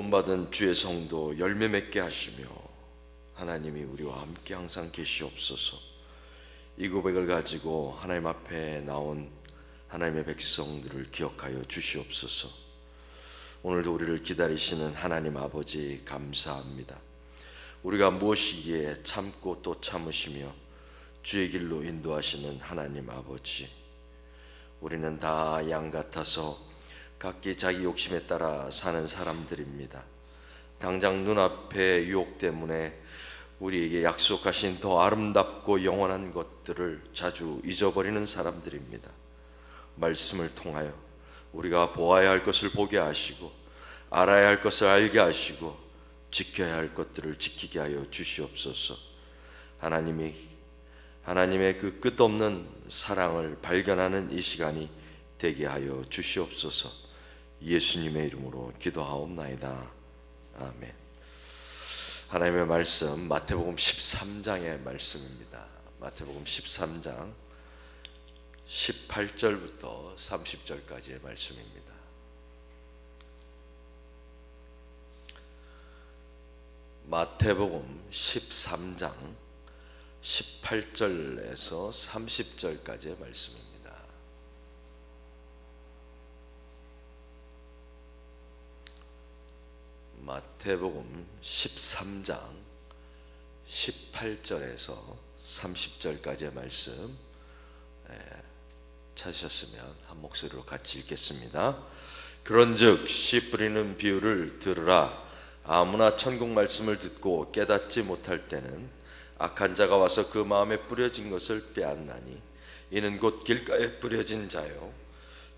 구원받은 주의 성도 열매 맺게 하시며 하나님이 우리와 함께 항상 계시옵소서. 이 고백을 가지고 하나님 앞에 나온 하나님의 백성들을 기억하여 주시옵소서. 오늘도 우리를 기다리시는 하나님 아버지 감사합니다. 우리가 무엇이기에 참고 또 참으시며 주의 길로 인도하시는 하나님 아버지, 우리는 다 양 같아서 각기 자기 욕심에 따라 사는 사람들입니다. 당장 눈앞의 유혹 때문에 우리에게 약속하신 더 아름답고 영원한 것들을 자주 잊어버리는 사람들입니다. 말씀을 통하여 우리가 보아야 할 것을 보게 하시고, 알아야 할 것을 알게 하시고, 지켜야 할 것들을 지키게 하여 주시옵소서. 하나님의 그 끝없는 사랑을 발견하는 이 시간이 되게 하여 주시옵소서. 예수님의 이름으로 기도하옵나이다. 아멘. 하나님의 말씀 마태복음 13장의 말씀입니다. 마태복음 13장 18절부터 30절까지의 말씀입니다. 마태복음 13장 18절에서 30절까지의 말씀입니다. 마태복음 13장 18절에서 30절까지의 말씀 찾으셨으면 한 목소리로 같이 읽겠습니다. 그런즉 씨 뿌리는 비유를 들으라. 아무나 천국 말씀을 듣고 깨닫지 못할 때는 악한 자가 와서 그 마음에 뿌려진 것을 빼앗나니, 이는 곧 길가에 뿌려진 자요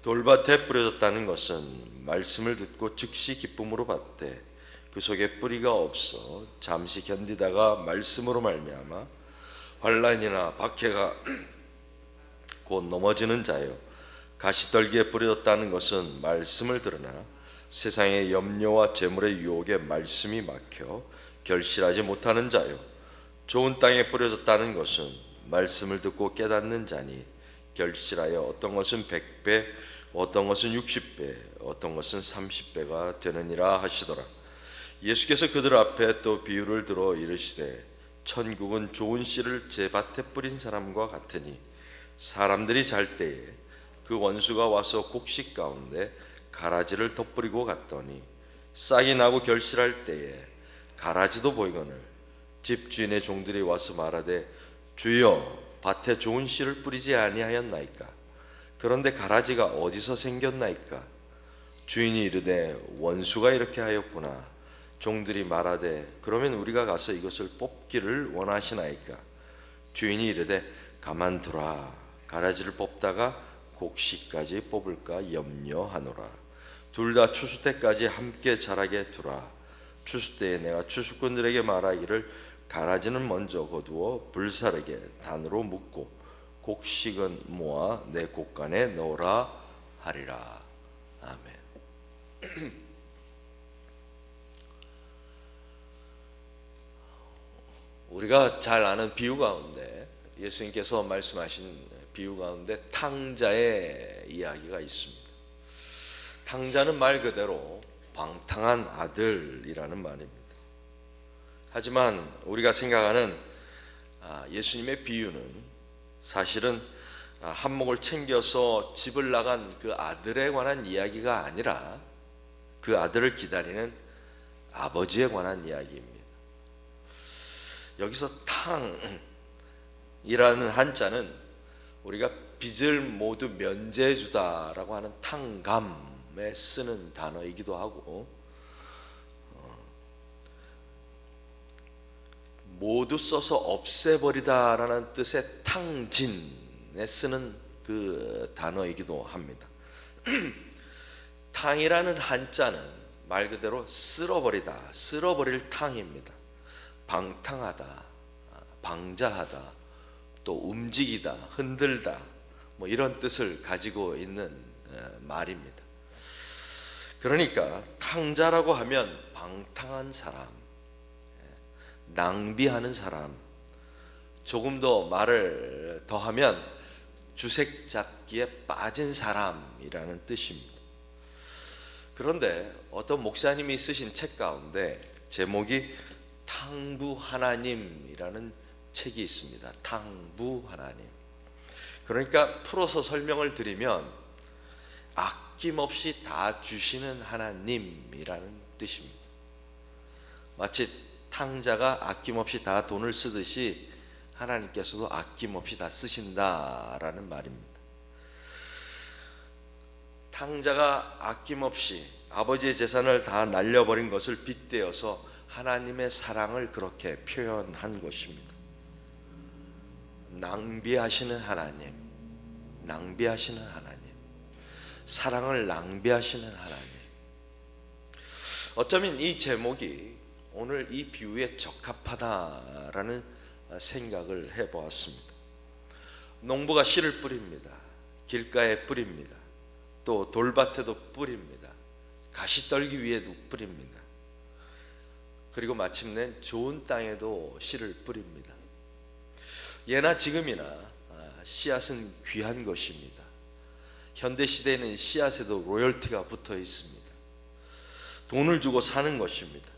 돌밭에 뿌려졌다는 것은 말씀을 듣고 즉시 기쁨으로 받되 그 속에 뿌리가 없어 잠시 견디다가 말씀으로 말미암아 환난이나 박해가 곧 넘어지는 자요 가시떨기에 뿌려졌다는 것은 말씀을 들으나 세상의 염려와 재물의 유혹에 말씀이 막혀 결실하지 못하는 자요 좋은 땅에 뿌려졌다는 것은 말씀을 듣고 깨닫는 자니 결실하여 어떤 것은 100배, 어떤 것은 60배, 어떤 것은 30배가 되느니라 하시더라. 예수께서 그들 앞에 또 비유를 들어 이르시되, 천국은 좋은 씨를 제 밭에 뿌린 사람과 같으니 사람들이 잘 때에 그 원수가 와서 곡식 가운데 가라지를 덧뿌리고 갔더니 싹이 나고 결실할 때에 가라지도 보이거늘 집주인의 종들이 와서 말하되, 주여 밭에 좋은 씨를 뿌리지 아니하였나이까? 그런데 가라지가 어디서 생겼나이까? 주인이 이르되, 원수가 이렇게 하였구나. 종들이 말하되, 그러면 우리가 가서 이것을 뽑기를 원하시나이까? 주인이 이르되, 가만두라. 가라지를 뽑다가 곡식까지 뽑을까 염려하노라. 둘 다 추수 때까지 함께 자라게 두라. 추수 때에 내가 추수꾼들에게 말하기를, 가라지는 먼저 거두어 불사르게 단으로 묶고 곡식은 모아 내 곡간에 넣으라 하리라. 아멘. 우리가 잘 아는 비유 가운데, 예수님께서 말씀하신 비유 가운데 탕자의 이야기가 있습니다. 탕자는 말 그대로 방탕한 아들이라는 말입니다. 하지만 우리가 생각하는 예수님의 비유는 사실은 한몫을 챙겨서 집을 나간 그 아들에 관한 이야기가 아니라 그 아들을 기다리는 아버지에 관한 이야기입니다. 여기서 탕이라는 한자는 우리가 빚을 모두 면제해주다라고 하는 탕감에 쓰는 단어이기도 하고, 모두 써서 없애버리다라는 뜻의 탕진에 쓰는 그 단어이기도 합니다. 탕이라는 한자는 말 그대로 쓸어버리다, 쓸어버릴 탕입니다. 방탕하다, 방자하다, 또 움직이다, 흔들다, 뭐 이런 뜻을 가지고 있는 말입니다. 그러니까 탕자라고 하면 방탕한 사람, 낭비하는 사람, 조금 더 말을 더하면 주색 잡기에 빠진 사람이라는 뜻입니다. 그런데 어떤 목사님이 쓰신 책 가운데 제목이 탕부 하나님이라는 책이 있습니다. 탕부 하나님. 그러니까 풀어서 설명을 드리면 아낌없이 다 주시는 하나님이라는 뜻입니다. 마치 탕자가 아낌없이 다 돈을 쓰듯이 하나님께서도 아낌없이 다 쓰신다라는 말입니다. 탕자가 아낌없이 아버지의 재산을 다 날려버린 것을 빗대어서 하나님의 사랑을 그렇게 표현한 것입니다. 낭비하시는 하나님, 낭비하시는 하나님, 사랑을 낭비하시는 하나님. 어쩌면 이 제목이 오늘 이 비유에 적합하다라는 생각을 해보았습니다. 농부가 씨를 뿌립니다. 길가에 뿌립니다. 또 돌밭에도 뿌립니다. 가시떨기 위에도 뿌립니다. 그리고 마침내 좋은 땅에도 씨를 뿌립니다. 예나 지금이나 씨앗은 귀한 것입니다. 현대시대에는 씨앗에도 로열티가 붙어 있습니다. 돈을 주고 사는 것입니다.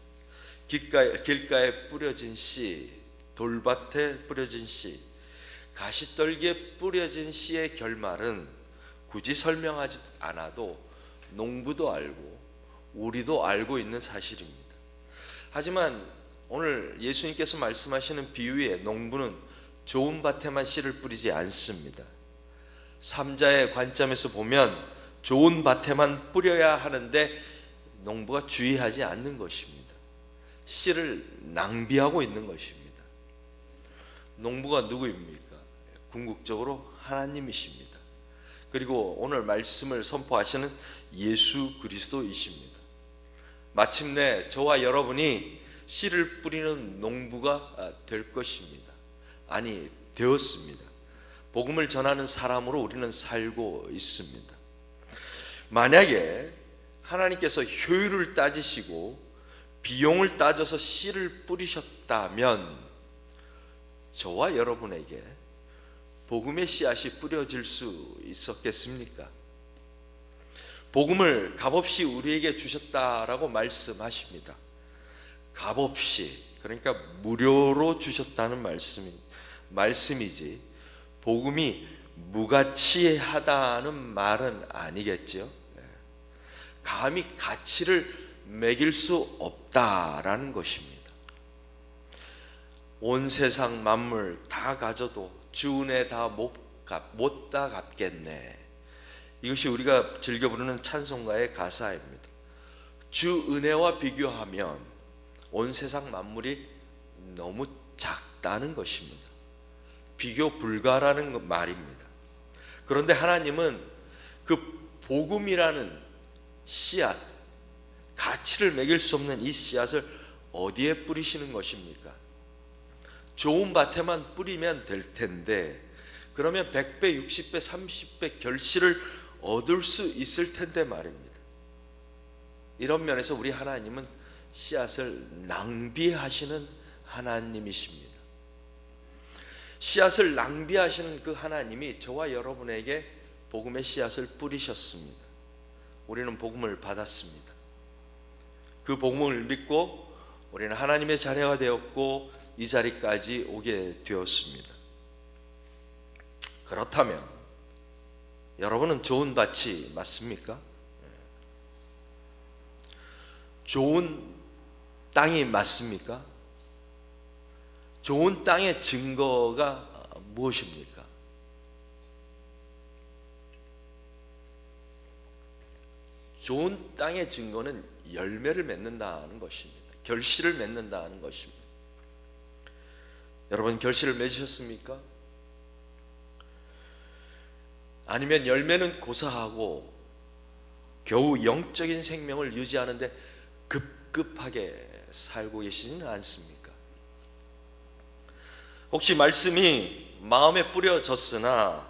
길가에 뿌려진 씨, 돌밭에 뿌려진 씨, 가시떨기에 뿌려진 씨의 결말은 굳이 설명하지 않아도 농부도 알고 우리도 알고 있는 사실입니다. 하지만 오늘 예수님께서 말씀하시는 비유의 농부는 좋은 밭에만 씨를 뿌리지 않습니다. 삼자의 관점에서 보면 좋은 밭에만 뿌려야 하는데 농부가 주의하지 않는 것입니다. 씨를 낭비하고 있는 것입니다. 농부가 누구입니까? 궁극적으로 하나님이십니다. 그리고 오늘 말씀을 선포하시는 예수 그리스도이십니다. 마침내 저와 여러분이 씨를 뿌리는 농부가 될 것입니다. 아니, 되었습니다. 복음을 전하는 사람으로 우리는 살고 있습니다. 만약에 하나님께서 효율을 따지시고 비용을 따져서 씨를 뿌리셨다면 저와 여러분에게 복음의 씨앗이 뿌려질 수 있었겠습니까? 복음을 값없이 우리에게 주셨다라고 말씀하십니다. 값없이, 그러니까 무료로 주셨다는 말씀이지 복음이 무가치하다는 말은 아니겠죠. 감히 가치를 매길 수 없다라는 것입니다. 온 세상 만물 다 가져도 주 은혜 다 못 다 갚겠네. 이것이 우리가 즐겨 부르는 찬송가의 가사입니다. 주 은혜와 비교하면 온 세상 만물이 너무 작다는 것입니다. 비교 불가라는 말입니다. 그런데 하나님은 그 복음이라는 씨앗, 가치를 매길 수 없는 이 씨앗을 어디에 뿌리시는 것입니까? 좋은 밭에만 뿌리면 될 텐데, 그러면 100배, 60배, 30배 결실을 얻을 수 있을 텐데 말입니다. 이런 면에서 우리 하나님은 씨앗을 낭비하시는 하나님이십니다. 씨앗을 낭비하시는 그 하나님이 저와 여러분에게 복음의 씨앗을 뿌리셨습니다. 우리는 복음을 받았습니다. 그 복음을 믿고 우리는 하나님의 자녀가 되었고 이 자리까지 오게 되었습니다. 그렇다면 여러분은 좋은 밭이 맞습니까? 좋은 땅이 맞습니까? 좋은 땅의 증거가 무엇입니까? 좋은 땅의 증거는 열매를 맺는다는 것입니다. 결실을 맺는다는 것입니다. 여러분, 결실을 맺으셨습니까? 아니면 열매는 고사하고 겨우 영적인 생명을 유지하는데 급급하게 살고 계시지는 않습니까? 혹시 말씀이 마음에 뿌려졌으나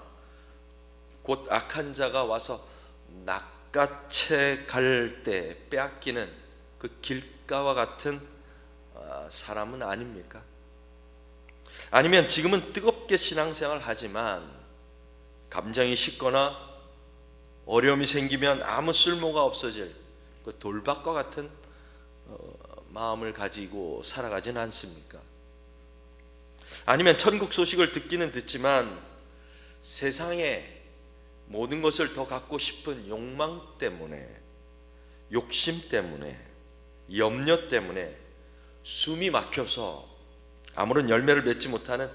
곧 악한 자가 와서 낚아채 갈 때 빼앗기는 그 길가와 같은 사람은 아닙니까? 아니면 지금은 뜨겁게 신앙생활을 하지만 감정이 식거나 어려움이 생기면 아무 쓸모가 없어질 그 돌밭과 같은 마음을 가지고 살아가지는 않습니까? 아니면 천국 소식을 듣기는 듣지만 세상의 모든 것을 더 갖고 싶은 욕망 때문에, 욕심 때문에, 염려 때문에 숨이 막혀서 아무런 열매를 맺지 못하는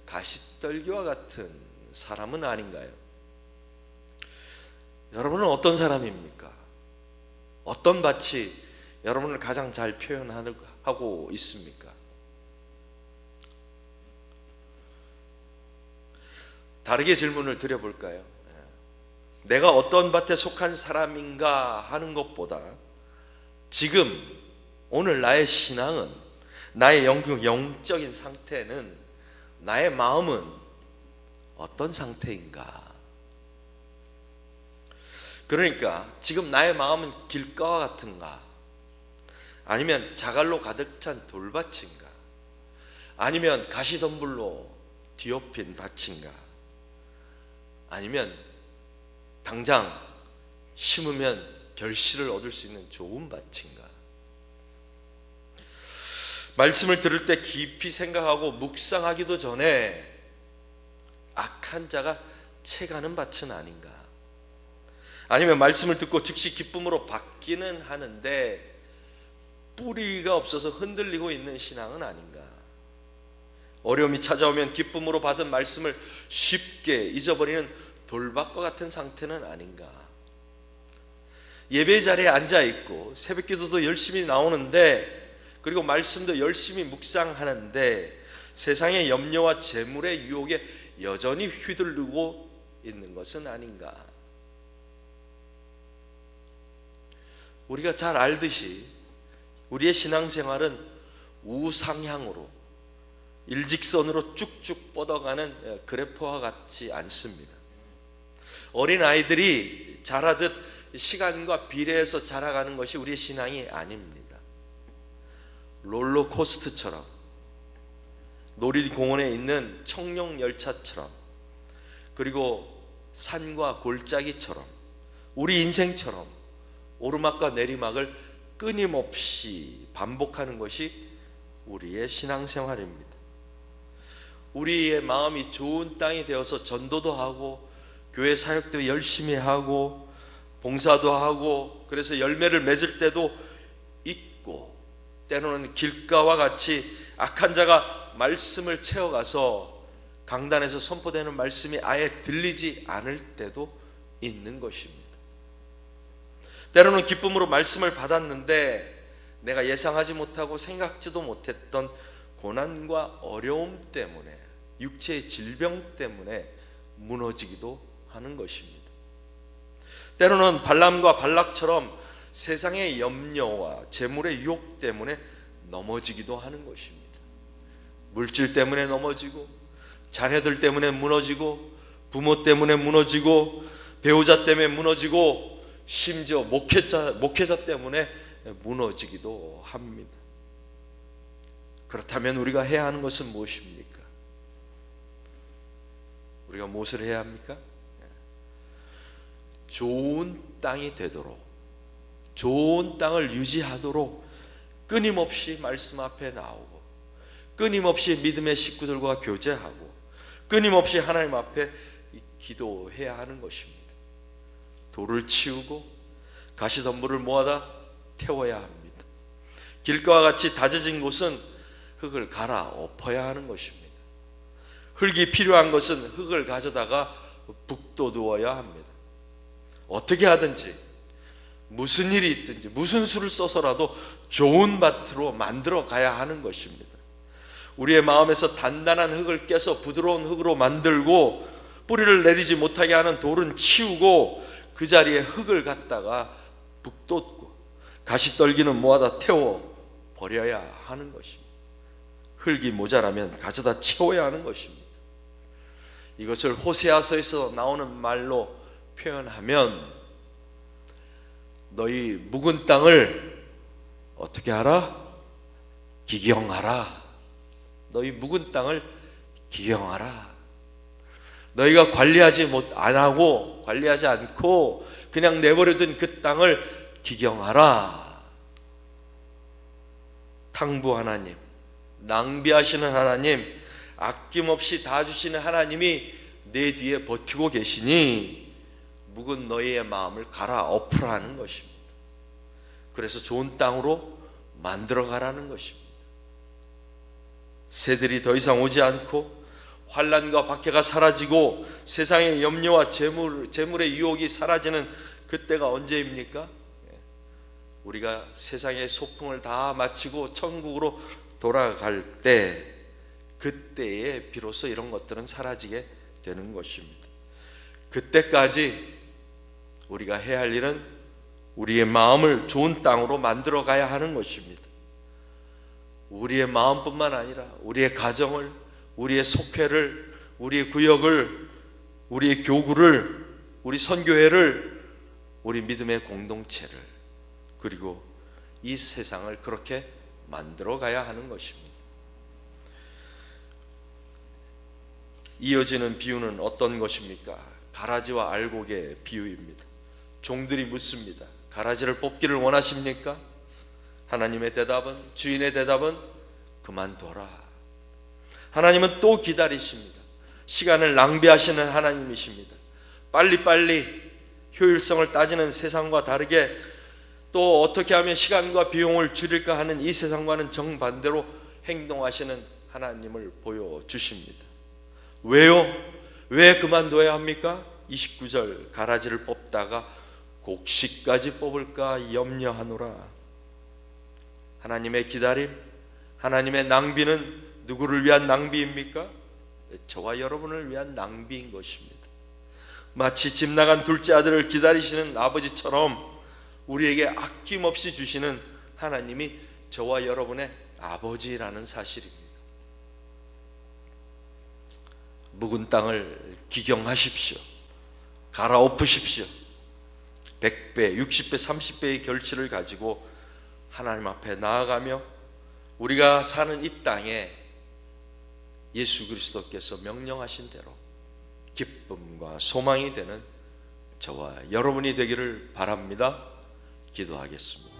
가시떨기와 같은 사람은 아닌가요? 여러분은 어떤 사람입니까? 어떤 밭이 여러분을 가장 잘 표현하고 있습니까? 다르게 질문을 드려볼까요? 내가 어떤 밭에 속한 사람인가 하는 것보다 지금 오늘 나의 신앙은, 나의 영적인 상태는, 나의 마음은 어떤 상태인가? 그러니까 지금 나의 마음은 길가와 같은가? 아니면 자갈로 가득 찬 돌밭인가? 아니면 가시덤불로 뒤엎인 밭인가? 아니면 당장 심으면 결실을 얻을 수 있는 좋은 밭인가? 말씀을 들을 때 깊이 생각하고 묵상하기도 전에 악한 자가 채가는 밭은 아닌가? 아니면 말씀을 듣고 즉시 기쁨으로 받기는 하는데 뿌리가 없어서 흔들리고 있는 신앙은 아닌가? 어려움이 찾아오면 기쁨으로 받은 말씀을 쉽게 잊어버리는 돌밭과 같은 상태는 아닌가? 예배 자리에 앉아 있고 새벽 기도도 열심히 나오는데, 그리고 말씀도 열심히 묵상하는데 세상의 염려와 재물의 유혹에 여전히 휘둘리고 있는 것은 아닌가? 우리가 잘 알듯이 우리의 신앙생활은 우상향으로 일직선으로 쭉쭉 뻗어가는 그래프와 같지 않습니다. 어린 아이들이 자라듯 시간과 비례해서 자라가는 것이 우리의 신앙이 아닙니다. 롤러코스터처럼, 놀이공원에 있는 청룡열차처럼, 그리고 산과 골짜기처럼, 우리 인생처럼 오르막과 내리막을 끊임없이 반복하는 것이 우리의 신앙생활입니다. 우리의 마음이 좋은 땅이 되어서 전도도 하고 교회 사역도 열심히 하고 봉사도 하고, 그래서 열매를 맺을 때도 있고, 때로는 길가와 같이 악한 자가 말씀을 채워가서 강단에서 선포되는 말씀이 아예 들리지 않을 때도 있는 것입니다. 때로는 기쁨으로 말씀을 받았는데 내가 예상하지 못하고 생각지도 못했던 고난과 어려움 때문에, 육체의 질병 때문에 무너지기도 하는 것입니다. 때로는 발람과 발락처럼 세상의 염려와 재물의 유혹 때문에 넘어지기도 하는 것입니다. 물질 때문에 넘어지고, 자녀들 때문에 무너지고, 부모 때문에 무너지고, 배우자 때문에 무너지고, 심지어 목회자 때문에 무너지기도 합니다. 그렇다면 우리가 해야 하는 것은 무엇입니까? 우리가 무엇을 해야 합니까? 좋은 땅이 되도록, 좋은 땅을 유지하도록 끊임없이 말씀 앞에 나오고, 끊임없이 믿음의 식구들과 교제하고, 끊임없이 하나님 앞에 기도해야 하는 것입니다. 돌을 치우고 가시덤불을 모아다 태워야 합니다. 길가와 같이 다져진 곳은 흙을 갈아 엎어야 하는 것입니다. 흙이 필요한 것은 흙을 가져다가 북돋우어야 합니다. 어떻게 하든지, 무슨 일이 있든지, 무슨 수를 써서라도 좋은 밭으로 만들어 가야 하는 것입니다. 우리의 마음에서 단단한 흙을 깨서 부드러운 흙으로 만들고, 뿌리를 내리지 못하게 하는 돌은 치우고, 그 자리에 흙을 갖다가 북돋고 가시떨기는 모아다 태워 버려야 하는 것입니다. 흙이 모자라면 가져다 채워야 하는 것입니다. 이것을 호세아서에서 나오는 말로 표현하면, 너희 묵은 땅을 어떻게 하라? 기경하라. 너희 묵은 땅을 기경하라. 너희가 관리하지 않고 그냥 내버려둔 그 땅을 기경하라. 탕부 하나님, 낭비하시는 하나님, 아낌없이 다 주시는 하나님이 내 뒤에 버티고 계시니 묵은 너희의 마음을 갈아엎으라는 것입니다. 그래서 좋은 땅으로 만들어 가라는 것입니다. 새들이 더 이상 오지 않고 환난과 박해가 사라지고 세상의 염려와 재물의 유혹이 사라지는 그때가 언제입니까? 우리가 세상의 소풍을 다 마치고 천국으로 돌아갈 때, 그때에 비로소 이런 것들은 사라지게 되는 것입니다. 그때까지 우리가 해야 할 일은 우리의 마음을 좋은 땅으로 만들어 가야 하는 것입니다. 우리의 마음뿐만 아니라 우리의 가정을, 우리의 속회를, 우리의 구역을, 우리의 교구를, 우리 선교회를, 우리 믿음의 공동체를, 그리고 이 세상을 그렇게 만들어 가야 하는 것입니다. 이어지는 비유는 어떤 것입니까? 가라지와 알곡의 비유입니다. 종들이 묻습니다. 가라지를 뽑기를 원하십니까? 하나님의 대답은, 주인의 대답은 그만둬라. 하나님은 또 기다리십니다. 시간을 낭비하시는 하나님이십니다. 빨리빨리 효율성을 따지는 세상과 다르게 또 어떻게 하면 시간과 비용을 줄일까 하는 이 세상과는 정반대로 행동하시는 하나님을 보여주십니다. 왜요? 왜 그만둬야 합니까? 29절, 가라지를 뽑다가 곡식까지 뽑을까 염려하노라. 하나님의 기다림, 하나님의 낭비는 누구를 위한 낭비입니까? 저와 여러분을 위한 낭비인 것입니다. 마치 집 나간 둘째 아들을 기다리시는 아버지처럼 우리에게 아낌없이 주시는 하나님이 저와 여러분의 아버지라는 사실입니다. 묵은 땅을 기경하십시오. 갈아엎으십시오. 100배, 60배, 30배의 결실을 가지고 하나님 앞에 나아가며 우리가 사는 이 땅에 예수 그리스도께서 명령하신 대로 기쁨과 소망이 되는 저와 여러분이 되기를 바랍니다. 기도하겠습니다.